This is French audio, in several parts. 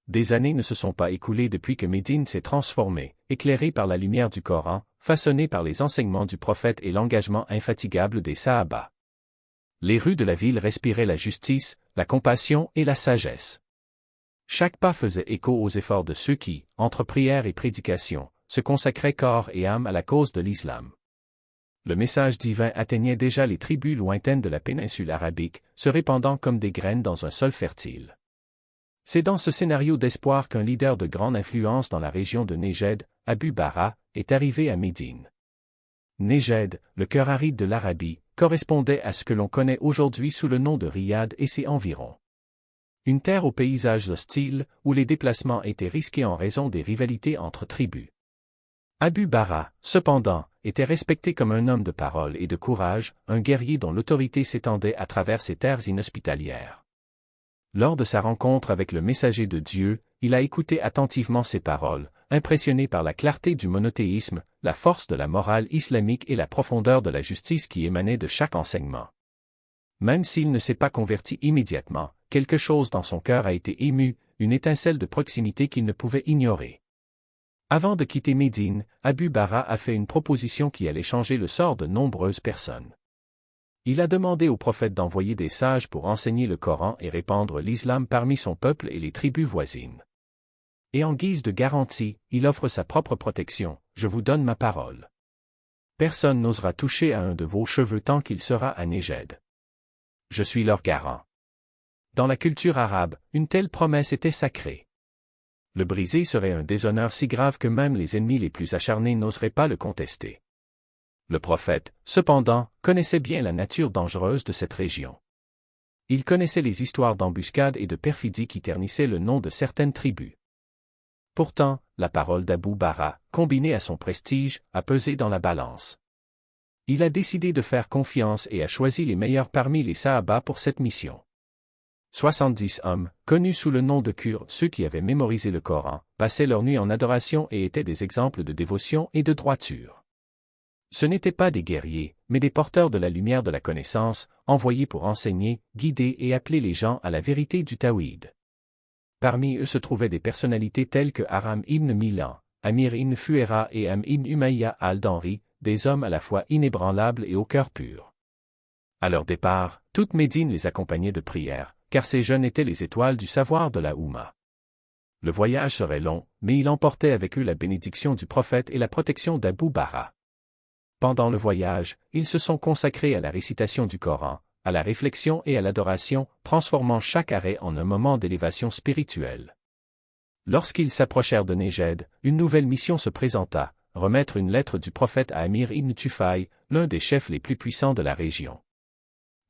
Des années ne se sont pas écoulées depuis que Médine s'est transformée, éclairée par la lumière du Coran, façonnée par les enseignements du prophète et l'engagement infatigable des Sahaba. Les rues de la ville respiraient la justice, la compassion et la sagesse. Chaque pas faisait écho aux efforts de ceux qui, entre prière et prédication, se consacraient corps et âme à la cause de l'islam. Le message divin atteignait déjà les tribus lointaines de la péninsule arabique, se répandant comme des graines dans un sol fertile. C'est dans ce scénario d'espoir qu'un leader de grande influence dans la région de Nejd, Abu Bara, est arrivé à Médine. Nejd, le cœur aride de l'Arabie, correspondait à ce que l'on connaît aujourd'hui sous le nom de Riyad et ses environs. Une terre aux paysages hostiles, où les déplacements étaient risqués en raison des rivalités entre tribus. Abu Bara, cependant, était respecté comme un homme de parole et de courage, un guerrier dont l'autorité s'étendait à travers ces terres inhospitalières. Lors de sa rencontre avec le messager de Dieu, il a écouté attentivement ses paroles, impressionné par la clarté du monothéisme, la force de la morale islamique et la profondeur de la justice qui émanait de chaque enseignement. Même s'il ne s'est pas converti immédiatement, quelque chose dans son cœur a été ému, une étincelle de proximité qu'il ne pouvait ignorer. Avant de quitter Médine, Abu Bara a fait une proposition qui allait changer le sort de nombreuses personnes. Il a demandé au prophète d'envoyer des sages pour enseigner le Coran et répandre l'islam parmi son peuple et les tribus voisines. Et en guise de garantie, il offre sa propre protection, je vous donne ma parole. Personne n'osera toucher à un de vos cheveux tant qu'il sera à Nejd. Je suis leur garant. Dans la culture arabe, une telle promesse était sacrée. Le briser serait un déshonneur si grave que même les ennemis les plus acharnés n'oseraient pas le contester. Le prophète, cependant, connaissait bien la nature dangereuse de cette région. Il connaissait les histoires d'embuscades et de perfidie qui ternissaient le nom de certaines tribus. Pourtant, la parole d'Abu Bara, combinée à son prestige, a pesé dans la balance. Il a décidé de faire confiance et a choisi les meilleurs parmi les Sahaba pour cette mission. 70 hommes, connus sous le nom de Qur, ceux qui avaient mémorisé le Coran, passaient leur nuit en adoration et étaient des exemples de dévotion et de droiture. Ce n'étaient pas des guerriers, mais des porteurs de la lumière de la connaissance, envoyés pour enseigner, guider et appeler les gens à la vérité du Tawhid. Parmi eux se trouvaient des personnalités telles que Aram ibn Milan, Amir ibn Fuera et Am ibn Umayya al-Danri, des hommes à la fois inébranlables et au cœur pur. À leur départ, toute Médine les accompagnait de prières, car ces jeunes étaient les étoiles du savoir de la Oumma. Le voyage serait long, mais il emportait avec eux la bénédiction du prophète et la protection d'Abu Bara. Pendant le voyage, ils se sont consacrés à la récitation du Coran, à la réflexion et à l'adoration, transformant chaque arrêt en un moment d'élévation spirituelle. Lorsqu'ils s'approchèrent de Nejd, une nouvelle mission se présenta, remettre une lettre du prophète à Amir ibn Tufayl, l'un des chefs les plus puissants de la région.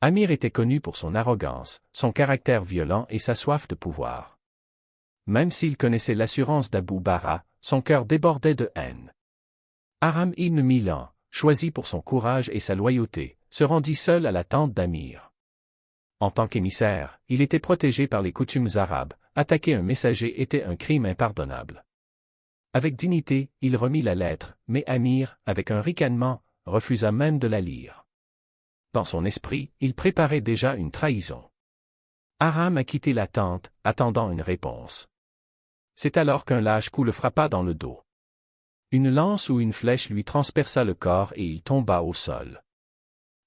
Amir était connu pour son arrogance, son caractère violent et sa soif de pouvoir. Même s'il connaissait l'assurance d'Abu Bara, son cœur débordait de haine. Aram ibn Milan, choisi pour son courage et sa loyauté, se rendit seul à la tente d'Amir. En tant qu'émissaire, il était protégé par les coutumes arabes, attaquer un messager était un crime impardonnable. Avec dignité, il remit la lettre, mais Amir, avec un ricanement, refusa même de la lire. Dans son esprit, il préparait déjà une trahison. Aram a quitté la tente, attendant une réponse. C'est alors qu'un lâche coup le frappa dans le dos. Une lance ou une flèche lui transperça le corps et il tomba au sol.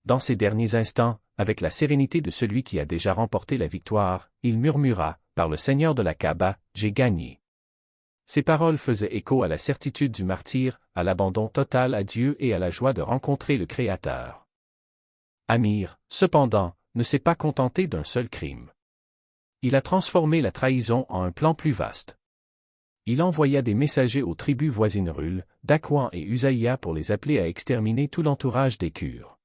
Dans ces derniers instants, avec la sérénité de celui qui a déjà remporté la victoire, il murmura, par le Seigneur de la Kaaba, j'ai gagné. Ces paroles faisaient écho à la certitude du martyr, à l'abandon total à Dieu et à la joie de rencontrer le Créateur. Amir, cependant, ne s'est pas contenté d'un seul crime. Il a transformé la trahison en un plan plus vaste. Il envoya des messagers aux tribus voisines Rul, Dakwan et Usaïa pour les appeler à exterminer tout l'entourage des Qur.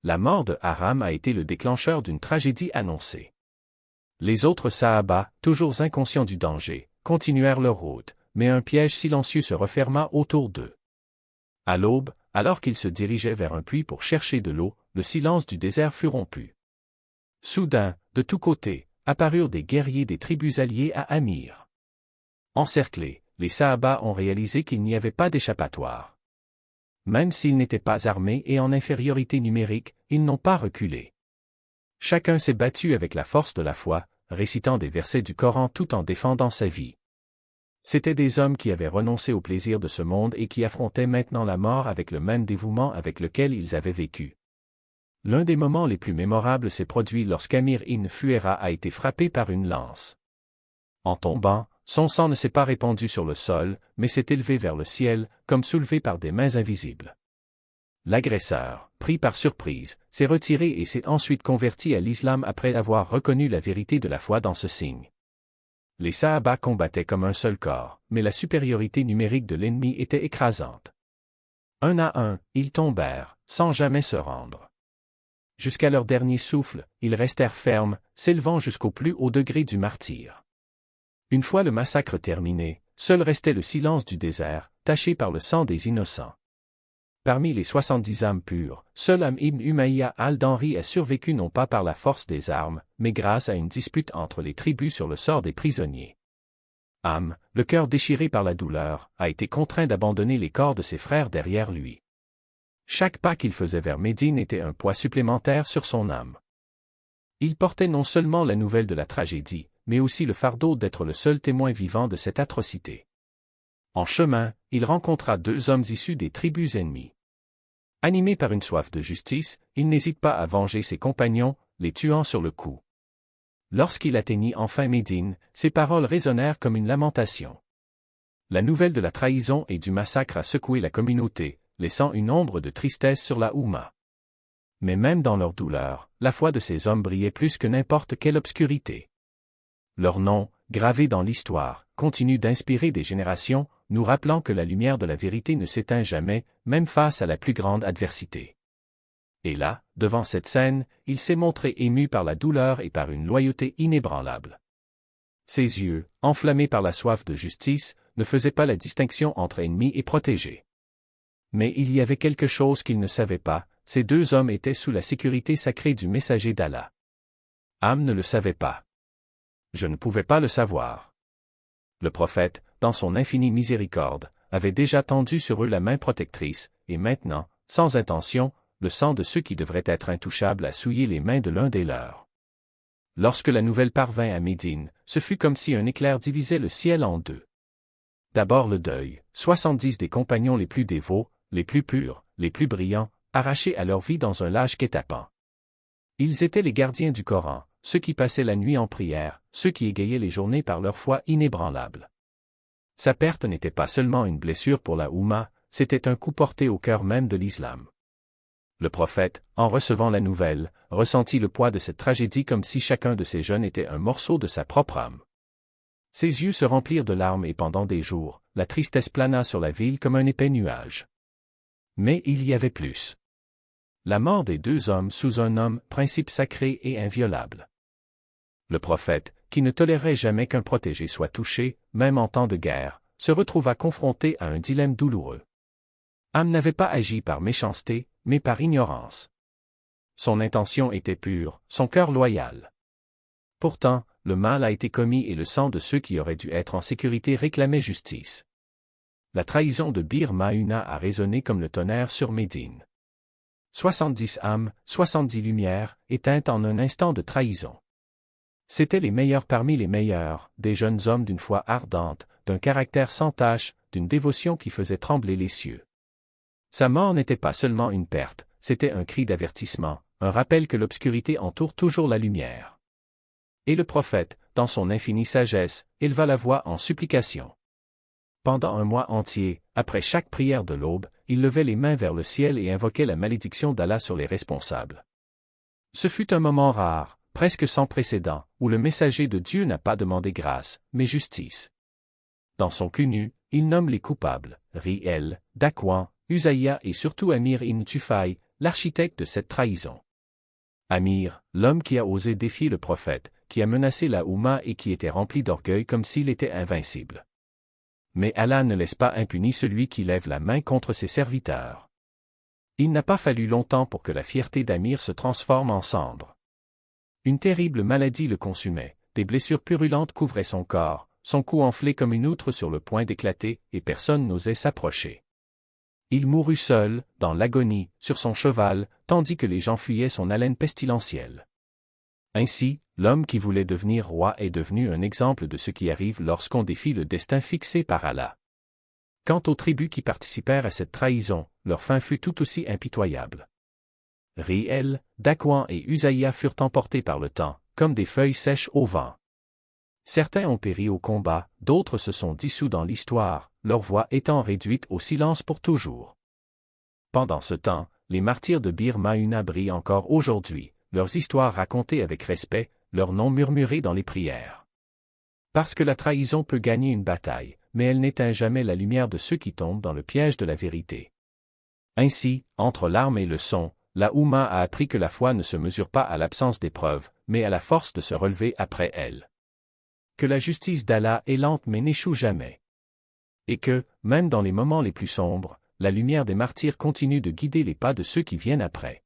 La mort de Aram a été le déclencheur d'une tragédie annoncée. Les autres Sahaba, toujours inconscients du danger, continuèrent leur route, mais un piège silencieux se referma autour d'eux. À l'aube, alors qu'ils se dirigeaient vers un puits pour chercher de l'eau, le silence du désert fut rompu. Soudain, de tous côtés, apparurent des guerriers des tribus alliées à Amir. Encerclés, les Sahaba ont réalisé qu'il n'y avait pas d'échappatoire. Même s'ils n'étaient pas armés et en infériorité numérique, ils n'ont pas reculé. Chacun s'est battu avec la force de la foi, récitant des versets du Coran tout en défendant sa vie. C'étaient des hommes qui avaient renoncé au plaisir de ce monde et qui affrontaient maintenant la mort avec le même dévouement avec lequel ils avaient vécu. L'un des moments les plus mémorables s'est produit lorsqu'Amir ibn Fuera a été frappé par une lance. En tombant, son sang ne s'est pas répandu sur le sol, mais s'est élevé vers le ciel, comme soulevé par des mains invisibles. L'agresseur, pris par surprise, s'est retiré et s'est ensuite converti à l'islam après avoir reconnu la vérité de la foi dans ce signe. Les Sahaba combattaient comme un seul corps, mais la supériorité numérique de l'ennemi était écrasante. Un à un, ils tombèrent, sans jamais se rendre. Jusqu'à leur dernier souffle, ils restèrent fermes, s'élevant jusqu'au plus haut degré du martyre. Une fois le massacre terminé, seul restait le silence du désert, taché par le sang des innocents. Parmi les 70 âmes pures, seul Amr ibn Umayya al-Danri a survécu non pas par la force des armes, mais grâce à une dispute entre les tribus sur le sort des prisonniers. Amr, le cœur déchiré par la douleur, a été contraint d'abandonner les corps de ses frères derrière lui. Chaque pas qu'il faisait vers Médine était un poids supplémentaire sur son âme. Il portait non seulement la nouvelle de la tragédie, mais aussi le fardeau d'être le seul témoin vivant de cette atrocité. En chemin, il rencontra 2 hommes issus des tribus ennemies. Animé par une soif de justice, il n'hésite pas à venger ses compagnons, les tuant sur le coup. Lorsqu'il atteignit enfin Médine, ses paroles résonnèrent comme une lamentation. La nouvelle de la trahison et du massacre a secoué la communauté, laissant une ombre de tristesse sur la Oumma. Mais même dans leur douleur, la foi de ces hommes brillait plus que n'importe quelle obscurité. Leur nom, gravé dans l'histoire, continue d'inspirer des générations, nous rappelant que la lumière de la vérité ne s'éteint jamais, même face à la plus grande adversité. Et là, devant cette scène, il s'est montré ému par la douleur et par une loyauté inébranlable. Ses yeux, enflammés par la soif de justice, ne faisaient pas la distinction entre ennemis et protégés. Mais il y avait quelque chose qu'il ne savait pas, ces 2 hommes étaient sous la sécurité sacrée du messager d'Allah. Amr ne le savait pas. Je ne pouvais pas le savoir. Le prophète, dans son infinie miséricorde, avait déjà tendu sur eux la main protectrice, et maintenant, sans intention, le sang de ceux qui devraient être intouchables a souillé les mains de l'un des leurs. Lorsque la nouvelle parvint à Médine, ce fut comme si un éclair divisait le ciel en 2. D'abord le deuil, 70 des compagnons les plus dévots, les plus purs, les plus brillants, arrachés à leur vie dans un lâche guet-apens. Ils étaient les gardiens du Coran, ceux qui passaient la nuit en prière, ceux qui égayaient les journées par leur foi inébranlable. Sa perte n'était pas seulement une blessure pour la Oumma, c'était un coup porté au cœur même de l'islam. Le prophète, en recevant la nouvelle, ressentit le poids de cette tragédie comme si chacun de ces jeunes était un morceau de sa propre âme. Ses yeux se remplirent de larmes et pendant des jours, la tristesse plana sur la ville comme un épais nuage. Mais il y avait plus. La mort des 2 hommes sous un homme, principe sacré et inviolable. Le prophète, qui ne tolérerait jamais qu'un protégé soit touché, même en temps de guerre, se retrouva confronté à un dilemme douloureux. Amr n'avait pas agi par méchanceté, mais par ignorance. Son intention était pure, son cœur loyal. Pourtant, le mal a été commis et le sang de ceux qui auraient dû être en sécurité réclamait justice. La trahison de Bir Mauna a résonné comme le tonnerre sur Médine. 70 âmes, 70 lumières, éteintes en un instant de trahison. C'étaient les meilleurs parmi les meilleurs, des jeunes hommes d'une foi ardente, d'un caractère sans tache, d'une dévotion qui faisait trembler les cieux. Sa mort n'était pas seulement une perte, c'était un cri d'avertissement, un rappel que l'obscurité entoure toujours la lumière. Et le prophète, dans son infinie sagesse, éleva la voix en supplication. Pendant un mois entier, après chaque prière de l'aube, il levait les mains vers le ciel et invoquait la malédiction d'Allah sur les responsables. Ce fut un moment rare, presque sans précédent, où le messager de Dieu n'a pas demandé grâce, mais justice. Dans son cul nu, il nomme les coupables, Riel, Dakwan, Uzayya et surtout Amir ibn Tufayl, l'architecte de cette trahison. Amir, l'homme qui a osé défier le prophète, qui a menacé la Oumma et qui était rempli d'orgueil comme s'il était invincible. Mais Allah ne laisse pas impuni celui qui lève la main contre ses serviteurs. Il n'a pas fallu longtemps pour que la fierté d'Amir se transforme en cendre. Une terrible maladie le consumait, des blessures purulentes couvraient son corps, son cou enflé comme une outre sur le point d'éclater, et personne n'osait s'approcher. Il mourut seul, dans l'agonie, sur son cheval, tandis que les gens fuyaient son haleine pestilentielle. Ainsi, l'homme qui voulait devenir roi est devenu un exemple de ce qui arrive lorsqu'on défie le destin fixé par Allah. Quant aux tribus qui participèrent à cette trahison, leur fin fut tout aussi impitoyable. Riel, Dakwan et Usaïa furent emportés par le temps, comme des feuilles sèches au vent. Certains ont péri au combat, d'autres se sont dissous dans l'histoire, leur voix étant réduite au silence pour toujours. Pendant ce temps, les martyrs de Bir Mauna brillent encore aujourd'hui, leurs histoires racontées avec respect, leurs noms murmurés dans les prières. Parce que la trahison peut gagner une bataille, mais elle n'éteint jamais la lumière de ceux qui tombent dans le piège de la vérité. Ainsi, entre l'arme et le son, la Oumma a appris que la foi ne se mesure pas à l'absence d'épreuves, mais à la force de se relever après elle. Que la justice d'Allah est lente mais n'échoue jamais. Et que, même dans les moments les plus sombres, la lumière des martyrs continue de guider les pas de ceux qui viennent après.